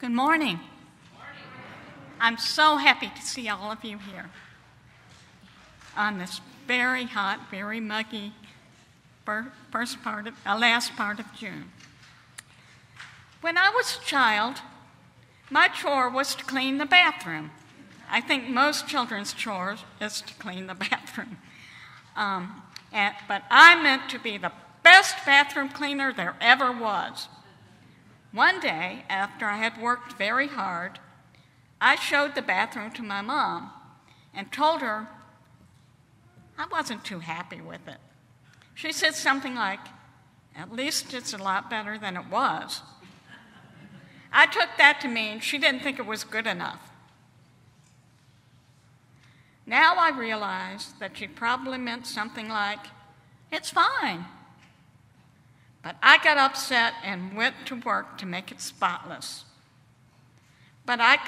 Good morning. I'm so happy to see all of you here on this very hot, very muggy last part of June. When I was a child, my chore was to clean the bathroom. I think most children's chore is to clean the bathroom. But I meant to be the best bathroom cleaner there ever was. One day, after I had worked very hard, I showed the bathroom to my mom and told her I wasn't too happy with it. She said something like, "At least it's a lot better than it was." I took that to mean she didn't think it was good enough. Now I realize that she probably meant something like, "It's fine." But I got upset and went to work to make it spotless. But I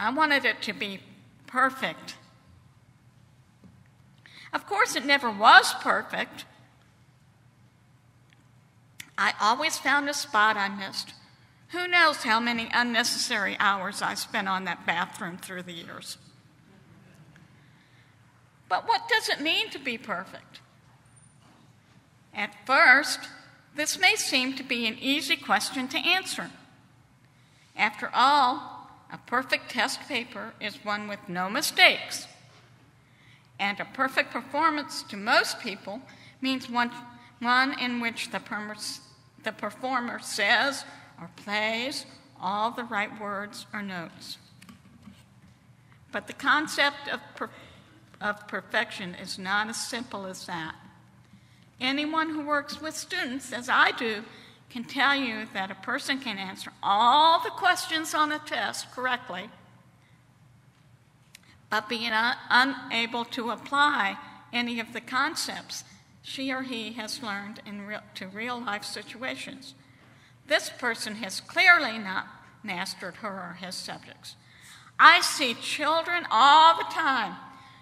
wanted it to be perfect. Of course, it never was perfect. I always found a spot I missed. Who knows how many unnecessary hours I spent on that bathroom through the years. But what does it mean to be perfect? At first, this may seem to be an easy question to answer. After all, a perfect test paper is one with no mistakes. And a perfect performance to most people means one in which the performer says or plays all the right words or notes. But the concept of perfection is not as simple as that. Anyone who works with students, as I do, can tell you that a person can answer all the questions on a test correctly, but be unable to apply any of the concepts she or he has learned to real-life situations. This person has clearly not mastered her or his subjects. I see children all the time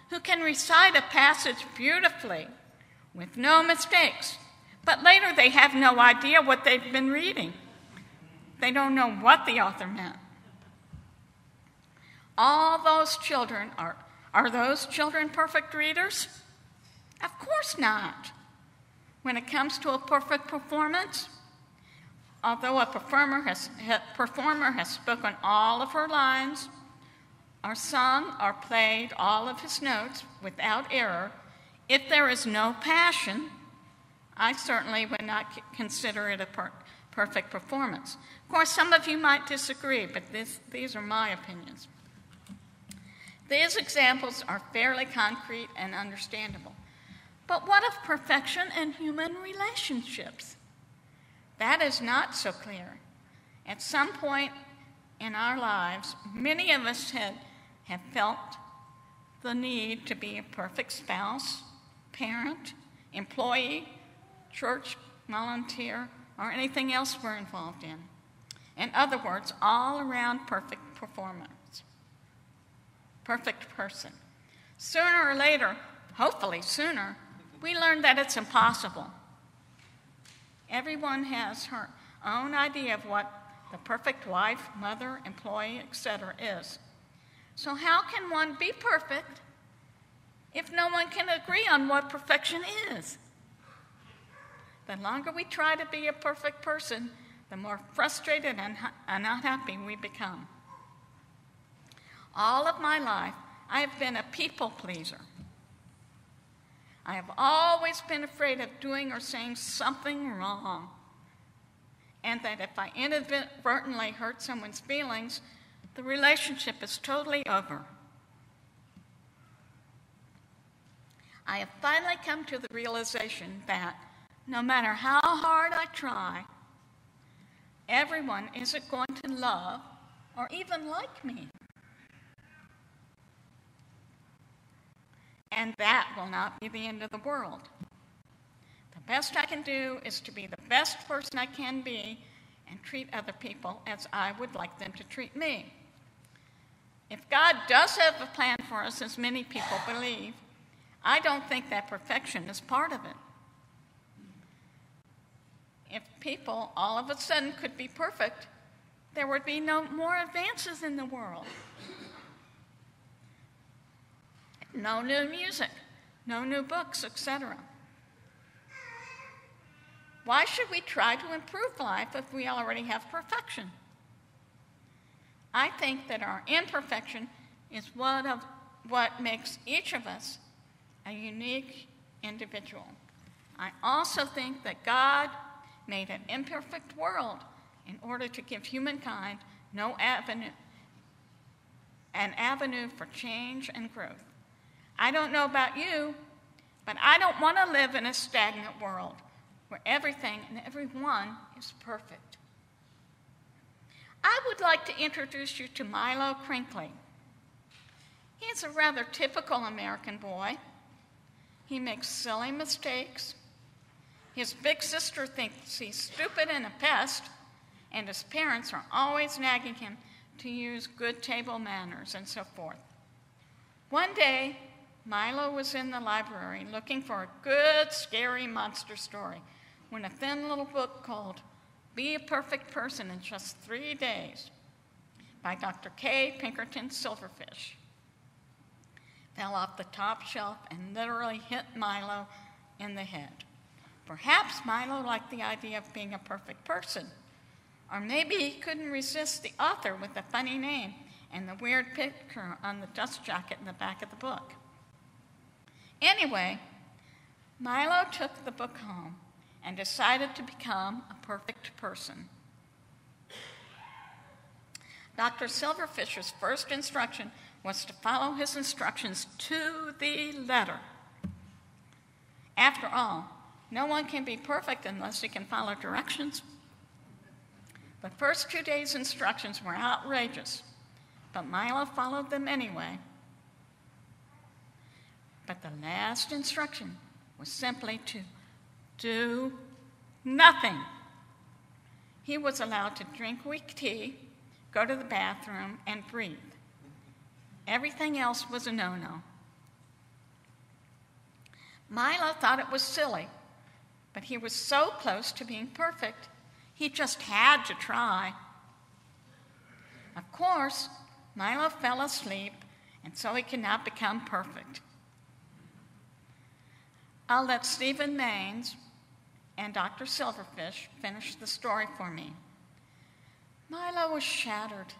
who can recite a passage beautifully with no mistakes, but later they have no idea what they've been reading. They don't know what the author meant. All those children, are those children perfect readers? Of course not. When it comes to a perfect performance, although a performer has spoken all of her lines, or sung or played all of his notes without error, if there is no passion, I certainly would not consider it a perfect performance. Of course, some of you might disagree, but these are my opinions. These examples are fairly concrete and understandable. But what of perfection in human relationships? That is not so clear. At some point in our lives, many of us have felt the need to be a perfect spouse, parent, employee, church volunteer, or anything else we're involved in. In other words, all-around perfect performance, perfect person. Sooner or later, hopefully sooner, we learn that it's impossible. Everyone has her own idea of what the perfect wife, mother, employee, etc. is. So how can one be perfect if no one can agree on what perfection is? The longer we try to be a perfect person, the more frustrated and unhappy we become. All of my life, I have been a people pleaser. I have always been afraid of doing or saying something wrong, and that if I inadvertently hurt someone's feelings, the relationship is totally over. I have finally come to the realization that no matter how hard I try, everyone isn't going to love or even like me. And that will not be the end of the world. The best I can do is to be the best person I can be and treat other people as I would like them to treat me. If God does have a plan for us, as many people believe, I don't think that perfection is part of it. If people all of a sudden could be perfect, there would be no more advances in the world. No new music, no new books, etc. Why should we try to improve life if we already have perfection? I think that our imperfection is what makes each of us a unique individual. I also think that God made an imperfect world in order to give humankind an avenue for change and growth. I don't know about you, but I don't want to live in a stagnant world where everything and everyone is perfect. I would like to introduce you to Milo Crinkly. He's a rather typical American boy. He makes silly mistakes. His big sister thinks he's stupid and a pest, and his parents are always nagging him to use good table manners and so forth. One day, Milo was in the library looking for a good, scary monster story when a thin little book called Be a Perfect Person in Just 3 Days by Dr. K. Pinkerton Silverfish fell off the top shelf and literally hit Milo in the head. Perhaps Milo liked the idea of being a perfect person, or maybe he couldn't resist the author with the funny name and the weird picture on the dust jacket in the back of the book. Anyway, Milo took the book home and decided to become a perfect person. Dr. Silverfish's first instruction was to follow his instructions to the letter. After all, no one can be perfect unless he can follow directions. The first 2 days' instructions were outrageous, but Milo followed them anyway. But the last instruction was simply to do nothing. He was allowed to drink weak tea, go to the bathroom, and breathe. Everything else was a no-no. Milo thought it was silly, but he was so close to being perfect, he just had to try. Of course, Milo fell asleep, and so he could not become perfect. I'll let Stephen Maines and Dr. Silverfish finish the story for me. Milo was shattered.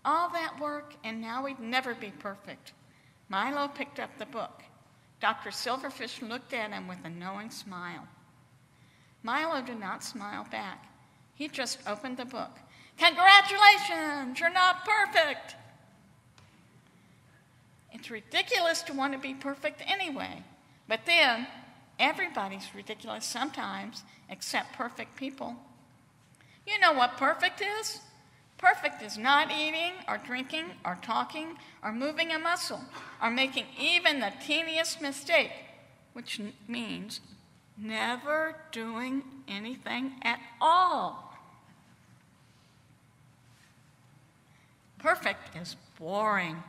All that work, and now he'd never be perfect. Milo picked up the book. Dr. Silverfish looked at him with a knowing smile. Milo did not smile back. He just opened the book. Congratulations, you're not perfect. It's ridiculous to want to be perfect anyway. But then, everybody's ridiculous sometimes, except perfect people. You know what perfect is? Perfect is not eating or drinking or talking or moving a muscle or making even the teeniest mistake, which means never doing anything at all. Perfect is boring.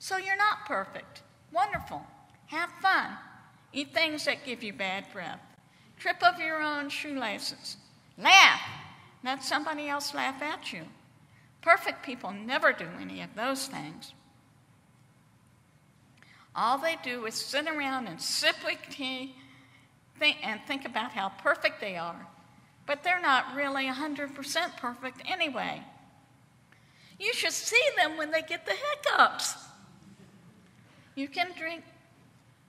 So you're not perfect. Wonderful. Have fun. Eat things that give you bad breath. Trip over your own shoelaces. Laugh. Let somebody else laugh at you. Perfect people never do any of those things. All they do is sit around and sip weak tea and think about how perfect they are. But they're not really 100% perfect anyway. You should see them when they get the hiccups. You can drink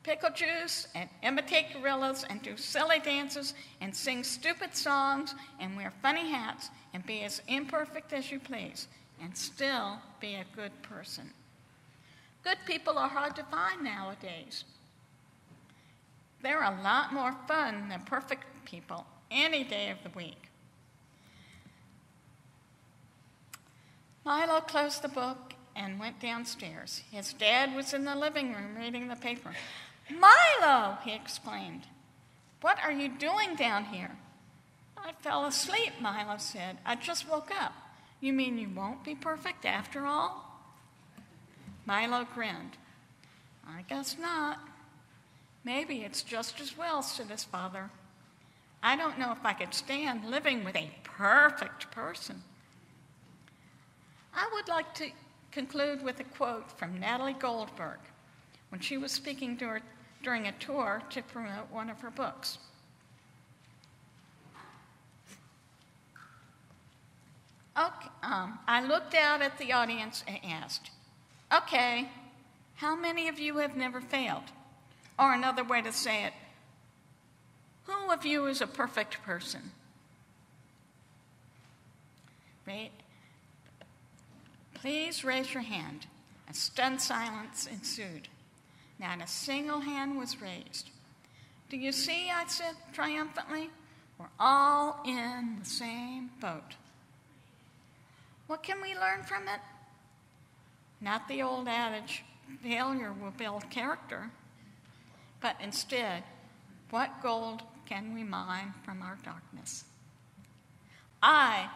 pickle juice and imitate gorillas and do silly dances and sing stupid songs and wear funny hats and be as imperfect as you please and still be a good person. Good people are hard to find nowadays. They're a lot more fun than perfect people any day of the week. Milo closed the book and went downstairs. His dad was in the living room reading the paper. "Milo!" he exclaimed. "What are you doing down here?" "I fell asleep," Milo said. "I just woke up." "You mean you won't be perfect after all?" Milo grinned. "I guess not." "Maybe it's just as well," said his father. I don't know if I could stand living with a perfect person. I would like to conclude with a quote from Natalie Goldberg when she was speaking during a tour to promote one of her books. Okay, I looked out at the audience and asked, okay, how many of you have never failed? Or another way to say it, who of you is a perfect person? Right? Please raise your hand. A stunned silence ensued. Not a single hand was raised. Do you see, I said triumphantly, we're all in the same boat. What can we learn from it? Not the old adage, failure will build character, but instead, what gold can we mine from our darkness? I,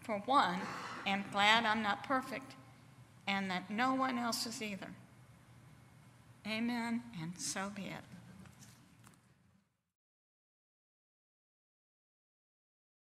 for one, am glad I'm not perfect and that no one else is either. Amen, and so be it.